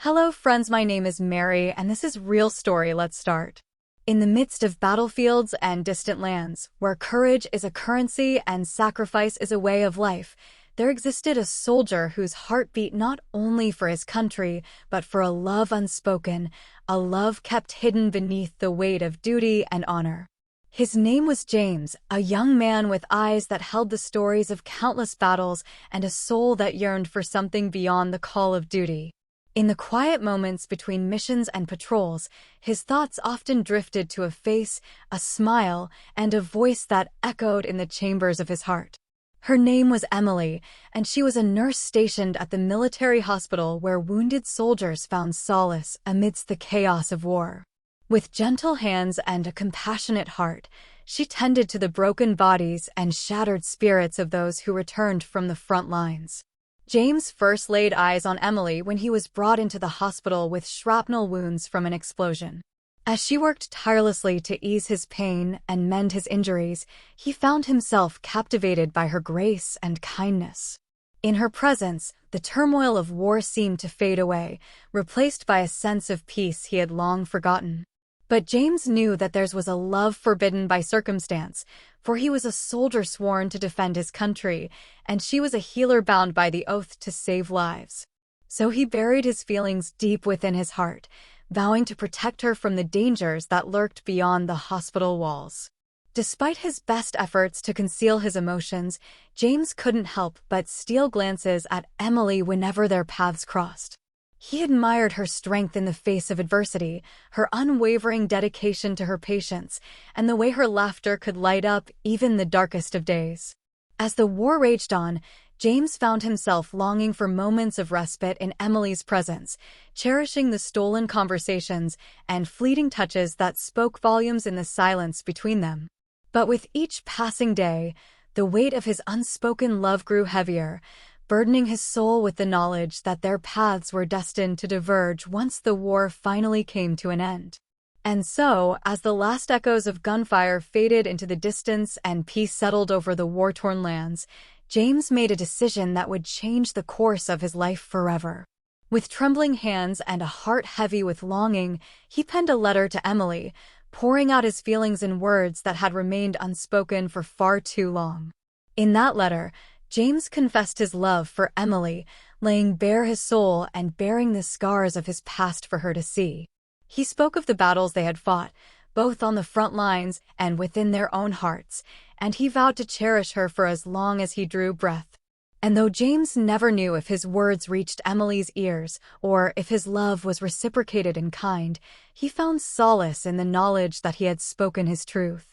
Hello friends, my name is Mary, and this is Real Story. Let's start. In the midst of battlefields and distant lands, where courage is a currency and sacrifice is a way of life, there existed a soldier whose heart beat not only for his country, but for a love unspoken, a love kept hidden beneath the weight of duty and honor. His name was James, a young man with eyes that held the stories of countless battles and a soul that yearned for something beyond the call of duty. In the quiet moments between missions and patrols, his thoughts often drifted to a face, a smile, and a voice that echoed in the chambers of his heart. Her name was Emily, and she was a nurse stationed at the military hospital where wounded soldiers found solace amidst the chaos of war. With gentle hands and a compassionate heart, she tended to the broken bodies and shattered spirits of those who returned from the front lines. James first laid eyes on Emily when he was brought into the hospital with shrapnel wounds from an explosion. As she worked tirelessly to ease his pain and mend his injuries, he found himself captivated by her grace and kindness. In her presence, the turmoil of war seemed to fade away, replaced by a sense of peace he had long forgotten. But James knew that theirs was a love forbidden by circumstance, for he was a soldier sworn to defend his country, and she was a healer bound by the oath to save lives. So he buried his feelings deep within his heart, vowing to protect her from the dangers that lurked beyond the hospital walls. Despite his best efforts to conceal his emotions, James couldn't help but steal glances at Emily whenever their paths crossed. He admired her strength in the face of adversity, her unwavering dedication to her patients, and the way her laughter could light up even the darkest of days. As the war raged on, James found himself longing for moments of respite in Emily's presence, cherishing the stolen conversations and fleeting touches that spoke volumes in the silence between them. But with each passing day, the weight of his unspoken love grew heavier, burdening his soul with the knowledge that their paths were destined to diverge once the war finally came to an end. And so, as the last echoes of gunfire faded into the distance and peace settled over the war-torn lands, James made a decision that would change the course of his life forever. With trembling hands and a heart heavy with longing, he penned a letter to Emily, pouring out his feelings in words that had remained unspoken for far too long. In that letter, James confessed his love for Emily, laying bare his soul and bearing the scars of his past for her to see. He spoke of the battles they had fought, both on the front lines and within their own hearts, and he vowed to cherish her for as long as he drew breath. And though James never knew if his words reached Emily's ears or if his love was reciprocated in kind, he found solace in the knowledge that he had spoken his truth,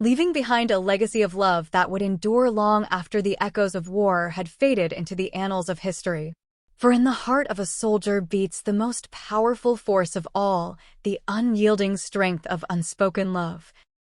leaving behind a legacy of love that would endure long after the echoes of war had faded into the annals of history. For in the heart of a soldier beats the most powerful force of all, the unyielding strength of unspoken love.